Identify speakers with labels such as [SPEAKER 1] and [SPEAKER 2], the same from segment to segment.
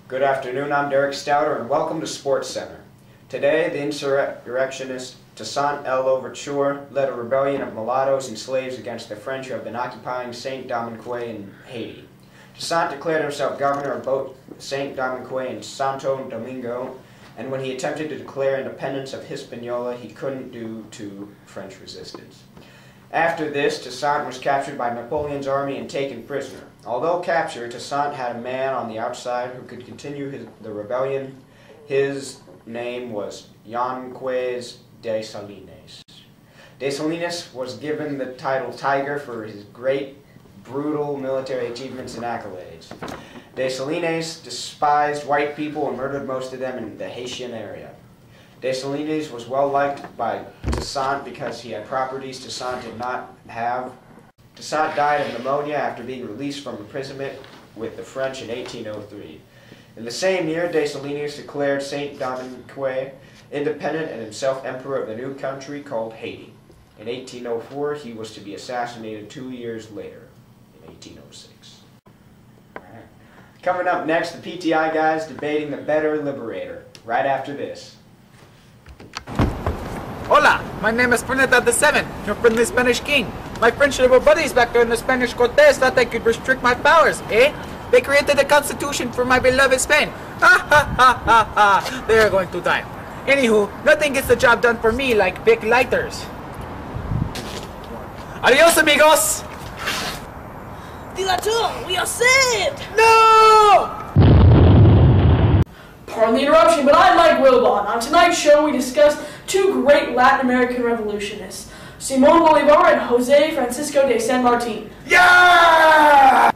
[SPEAKER 1] Good afternoon, I'm Derek Stouter and welcome to Sports Center. Today, the insurrectionist Toussaint Louverture led a rebellion of mulattoes and slaves against the French who have been occupying Saint-Domingue in Haiti. Toussaint declared himself governor of both Saint-Domingue and Santo Domingo, and when he attempted to declare independence of Hispaniola, he couldn't due to French resistance. After this, Toussaint was captured by Napoleon's army and taken prisoner. Although captured, Toussaint had a man on the outside who could continue the rebellion. His name was Yanquez Dessalines. Dessalines was given the title Tiger for his great, brutal military achievements and accolades. Dessalines despised white people and murdered most of them in the Haitian area. Dessalines was well liked by Toussaint because he had properties Toussaint did not have. Toussaint died of pneumonia after being released from imprisonment with the French in 1803. In the same year, Dessalines declared Saint-Domingue independent and himself emperor of the new country called Haiti. In 1804, he was to be assassinated 2 years later, in 1806. Coming up next, the PTI guys debating the better liberator, right after this.
[SPEAKER 2] Hola, my name is Fernando VII, your friendly Spanish king. My French liberal buddies back there in the Spanish Cortes thought they could restrict my powers, eh? They created a constitution for my beloved Spain. Ha ha ha ha ha! They are going to die. Anywho, nothing gets the job done for me like big lighters. Adios, amigos!
[SPEAKER 3] Dilator, we are saved!
[SPEAKER 2] No!
[SPEAKER 3] Pardon the interruption, but I'm Mike Wilbon. On tonight's show, we discussed two great Latin American revolutionists, Simón Bolívar and José Francisco de San Martín.
[SPEAKER 2] Yeah!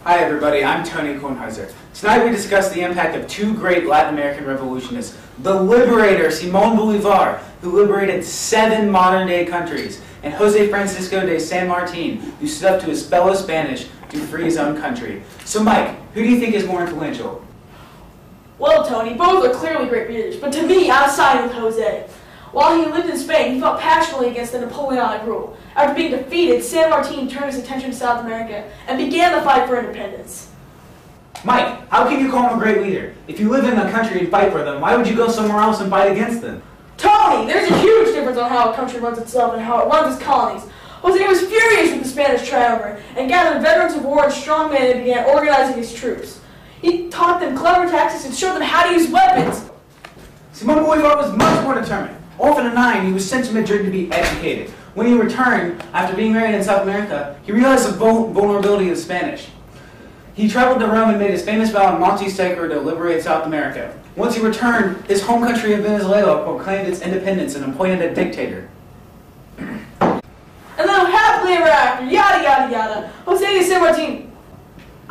[SPEAKER 2] Hi everybody, I'm Tony Kornheiser. Tonight we discuss the impact of two great Latin American revolutionists, the liberator Simón Bolívar, who liberated 7 modern-day countries, and José Francisco de San Martín, who stood up to his fellow Spanish to free his own country. So Mike, who do you think is more influential?
[SPEAKER 3] Well, Tony, both are clearly great leaders, but to me, I'm siding with José. While he lived in Spain, he fought passionately against the Napoleonic rule. After being defeated, San Martín turned his attention to South America and began the fight for independence.
[SPEAKER 2] Mike, how can you call him a great leader? If you live in a country and fight for them, why would you go somewhere else and fight against them?
[SPEAKER 3] Tony, there's a huge difference on how a country runs itself and how it runs its colonies. José was furious with the Spanish triumvirate and gathered veterans of war and strong men and began organizing his troops. He taught them clever tactics and showed them how to use weapons.
[SPEAKER 2] Simón Bolívar was much more determined. Orphan at 9, he was sent to Madrid to be educated. When he returned, after being married in South America, he realized the vulnerability of the Spanish. He traveled to Rome and made his famous vow in Monte Sacro to liberate South America. Once he returned, his home country of Venezuela proclaimed its independence and appointed a dictator.
[SPEAKER 3] And then happily ever after, yada yada yada, José de San Martín.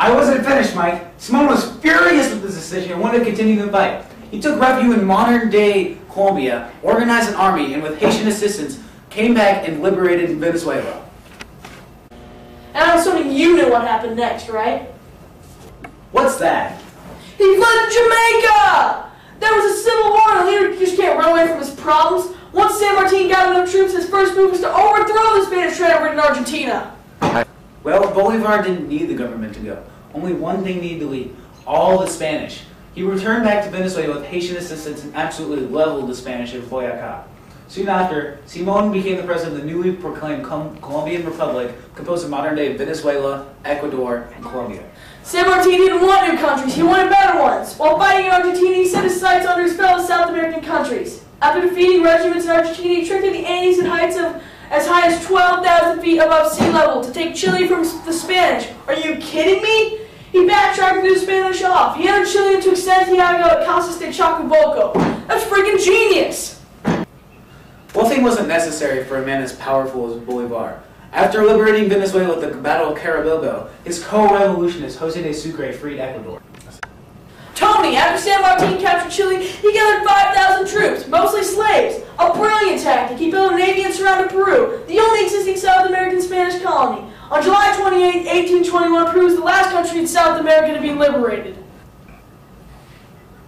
[SPEAKER 2] I wasn't finished, Mike. Simón was furious with this decision and wanted to continue the fight. He took refuge in modern-day Colombia, organized an army, and with Haitian assistance, came back and liberated Venezuela.
[SPEAKER 3] And I'm assuming you know what happened next, right?
[SPEAKER 2] What's that?
[SPEAKER 3] He fled to Jamaica! There was a civil war and the leader just can't run away from his problems. Once San Martín got enough troops, his first move was to overthrow the Spanish triumvirate in Argentina.
[SPEAKER 2] Well, Bolívar didn't need the government to go. Only one thing needed to leave: all the Spanish. He returned back to Venezuela with Haitian assistance and absolutely leveled the Spanish at Boyacá. Soon after, Simón became the president of the newly proclaimed Colombian Republic, composed of modern-day Venezuela, Ecuador, and Colombia.
[SPEAKER 3] San Martín didn't want new countries, he wanted better ones. While fighting in Argentina, he set his sights on his fellow South American countries. After defeating regiments in Argentina, he trekked to the Andes at heights of as high as 12,000 feet above sea level to take Chile from the Spanish. Are you kidding me? He backtracked and threw the Spanish off. He entered Chile into Santiago at Casas de Chacabuco. That's freaking genius!
[SPEAKER 2] Bluffing wasn't necessary for a man as powerful as Bolívar. After liberating Venezuela at the Battle of Carabobo, his co-revolutionist José de Sucre freed Ecuador.
[SPEAKER 3] Tony, after San Martín captured Chile, he gathered 5,000 troops, mostly slaves. A brilliant tactic. He built a navy and surrounded Peru, the only existing South American Spanish colony. On July 28, 1821, Peru was the last country in South America to be liberated.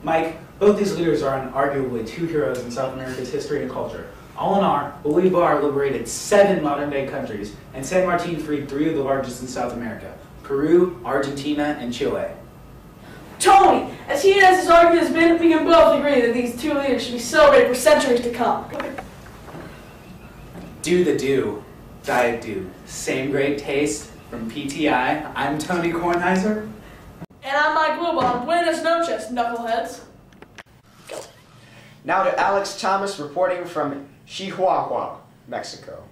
[SPEAKER 2] Mike, both these leaders are unarguably two heroes in South America's history and culture. All in all, Bolívar liberated 7 modern-day countries, and San Martín freed 3 of the largest in South America: Peru, Argentina, and Chile.
[SPEAKER 3] Tony, as heated as this argument has been, we can both agree that these two leaders should be celebrated for centuries to come.
[SPEAKER 2] Do the do. Diet do. Same great taste from PTI. I'm Tony Kornheiser.
[SPEAKER 3] And I'm Mike Wilbon. Buenas noches, knuckleheads.
[SPEAKER 1] Now to Alex Thomas reporting from Chihuahua, Mexico.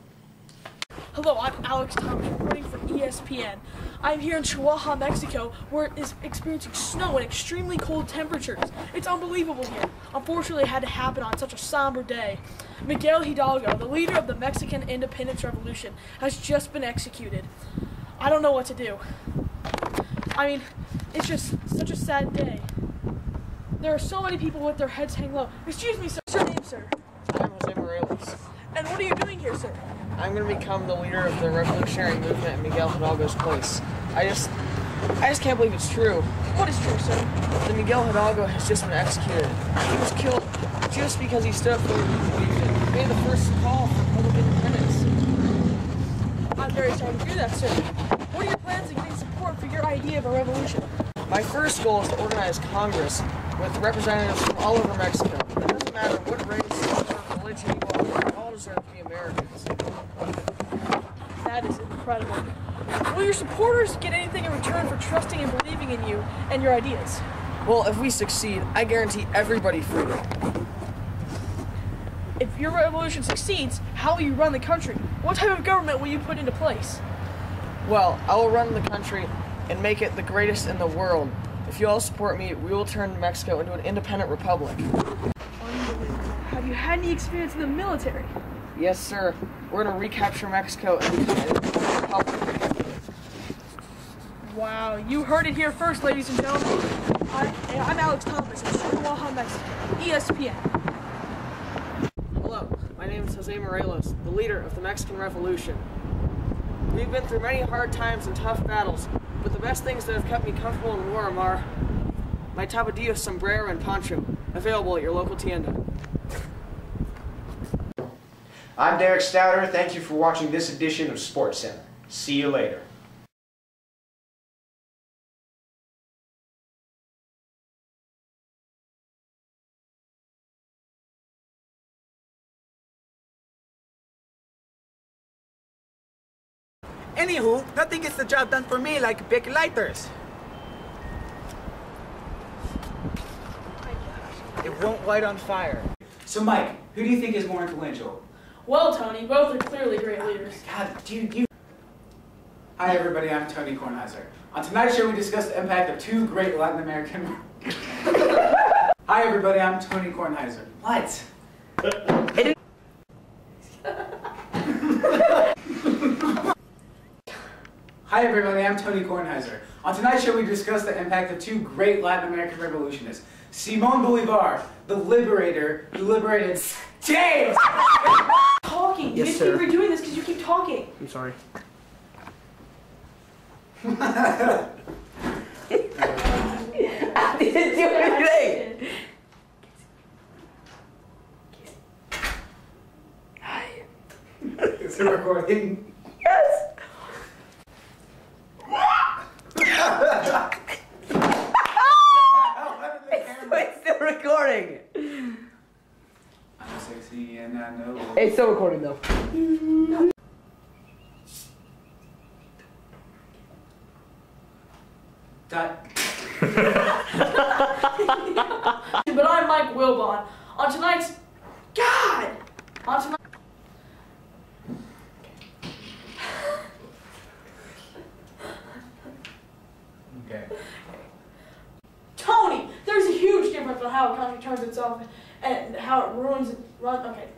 [SPEAKER 3] Hello, I'm Alex Thomas reporting for ESPN. I'm here in Chihuahua, Mexico, where it is experiencing snow and extremely cold temperatures. It's unbelievable here. Unfortunately, it had to happen on such a somber day. Miguel Hidalgo, the leader of the Mexican Independence Revolution, has just been executed. I don't know what to do. I mean, it's just such a sad day. There are so many people with their heads hang low. Excuse me, sir. What's your name, sir?
[SPEAKER 4] I'm Jose Morelos.
[SPEAKER 3] And what are you doing here, sir?
[SPEAKER 4] I'm going to become the leader of the revolutionary movement in Miguel Hidalgo's place. I just can't believe it's true.
[SPEAKER 3] What is true, sir?
[SPEAKER 4] That Miguel Hidalgo has just been executed. He was killed just because he stood up for what he believed in. He made the first call for public independence.
[SPEAKER 3] I'm very sorry to hear that, sir. What are your plans in getting support for your idea of a revolution?
[SPEAKER 4] My first goal is to organize Congress with representatives from all over Mexico. It doesn't matter what race or religion you are, we all deserve to be Americans.
[SPEAKER 3] That is incredible. Will your supporters get anything in return for trusting and believing in you and your ideas?
[SPEAKER 4] Well, if we succeed, I guarantee everybody freedom.
[SPEAKER 3] If your revolution succeeds, how will you run the country? What type of government will you put into place?
[SPEAKER 4] Well, I will run the country and make it the greatest in the world. If you all support me, we will turn Mexico into an independent republic.
[SPEAKER 3] Unbelievable. Have you had any experience in the military?
[SPEAKER 4] Yes, sir. We're going to recapture Mexico and become an independent republic.
[SPEAKER 3] Wow, you heard it here first, ladies and gentlemen. I'm Alex Thomas from Chihuahua, Mexico, ESPN.
[SPEAKER 4] Hello, my name is Jose Morelos, the leader of the Mexican Revolution. We've been through many hard times and tough battles, but the best things that have kept me comfortable in warm are my tapadillo sombrero and poncho, available at your local tienda.
[SPEAKER 1] I'm Derek Stouter. Thank you for watching this edition of SportsCenter. See you later.
[SPEAKER 5] Anywho, nothing gets the job done for me like big lighters. It won't light on fire.
[SPEAKER 2] So Mike, who do you think is more influential?
[SPEAKER 3] Well, Tony, both are clearly great leaders.
[SPEAKER 2] God, dude, you... Hi everybody, I'm Tony Kornheiser. On tonight's show we discuss the impact of two great Latin American... Hi everybody, I'm Tony Kornheiser. What? Hi everybody, I'm Tony Kornheiser. On tonight's show we discuss the impact of two great Latin American revolutionists. Simón Bolívar, the liberator who liberated James!
[SPEAKER 3] Talking.
[SPEAKER 4] Yes,
[SPEAKER 3] You
[SPEAKER 4] sir.
[SPEAKER 3] keep redoing this because you keep talking.
[SPEAKER 4] I'm sorry.
[SPEAKER 3] I didn't do anything.
[SPEAKER 2] Is it recording?
[SPEAKER 3] Yes.
[SPEAKER 4] It's still recording!
[SPEAKER 2] I'm sexy and I know...
[SPEAKER 4] It's still recording though.
[SPEAKER 3] But I'm Mike Wilbon. On tonight's... God! On tonight...
[SPEAKER 2] Okay.
[SPEAKER 3] Tony! There's a huge difference on how a country turns itself and how it runs... Okay.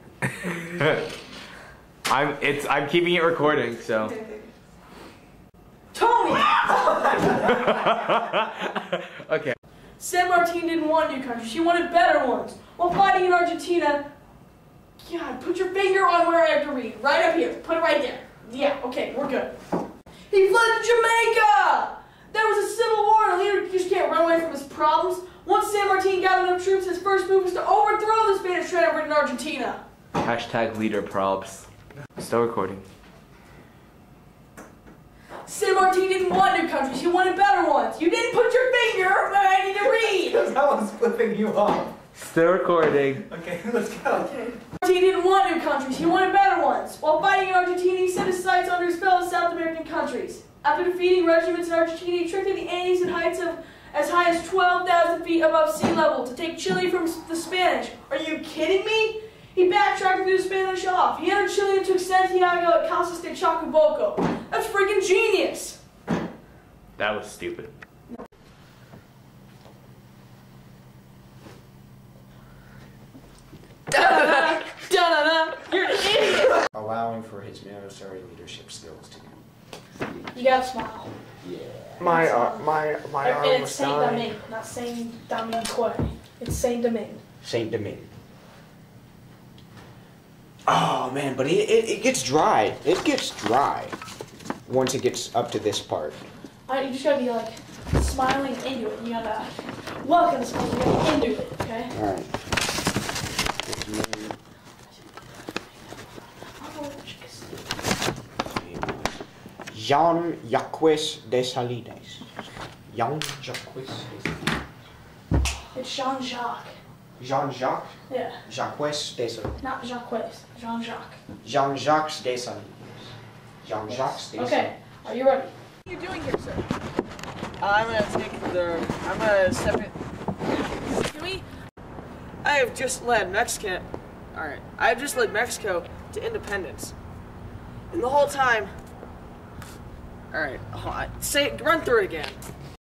[SPEAKER 6] I'm keeping it recording, so.
[SPEAKER 3] Tony!
[SPEAKER 6] Okay.
[SPEAKER 3] San Martin didn't want new countries. She wanted better ones. While fighting in Argentina... God, put your finger on where I have to read. Right up here. Put it right there. Yeah, okay, we're good. He fled to Jamaica! There was a civil war and a leader just can't run away from his problems. Once San Martin gathered enough troops, his first move was to overthrow the Spanish triumvirate in Argentina.
[SPEAKER 6] Hashtag leader probs. Still recording.
[SPEAKER 3] San Martin didn't want new countries, he wanted better ones. You didn't put your finger where I need to read.
[SPEAKER 2] Because I was flipping you off.
[SPEAKER 6] Still recording.
[SPEAKER 2] Okay, let's go.
[SPEAKER 3] Martin didn't want new countries, he wanted better ones. While fighting in Argentina, he set his sights on his fellow South American countries. After defeating regiments in Argentina, he trekked to the Andes at heights of as high as 12,000 feet above sea level to take Chile from the Spanish. Are you kidding me? He backtracked through the Spanish off. He entered Chile and took Santiago at Casas de Chacabuco. That's freaking genius!
[SPEAKER 6] That was stupid.
[SPEAKER 3] Da-da-da! You're an idiot!
[SPEAKER 1] Allowing for his military leadership skills to
[SPEAKER 3] You gotta smile.
[SPEAKER 1] My
[SPEAKER 3] And
[SPEAKER 1] arm
[SPEAKER 3] it's
[SPEAKER 1] was
[SPEAKER 3] Saint
[SPEAKER 1] dying.
[SPEAKER 3] Domingue, not Saint Domingue Quay. It's Saint Domingue.
[SPEAKER 1] Saint Domingue. Oh man, but it gets dry. It gets dry once it gets up to this part.
[SPEAKER 3] You just gotta be like smiling into it. You gotta welcome to smiling, you gotta into it, okay?
[SPEAKER 1] Alright. Jean-Jacques Dessalines. Jean-Jacques Dessalines.
[SPEAKER 3] It's Jean-Jacques.
[SPEAKER 1] Jean-Jacques?
[SPEAKER 3] Yeah,
[SPEAKER 1] Jacques Dessalines.
[SPEAKER 3] not Jacques. Jean-Jacques.
[SPEAKER 1] Jean-Jacques Dessalines. Jean-Jacques Dessalines.
[SPEAKER 3] Okay, are you ready?
[SPEAKER 4] What are you doing here, sir? I'm gonna step in. Excuse me? I've just led Mexico to independence. And the whole time, run through it again.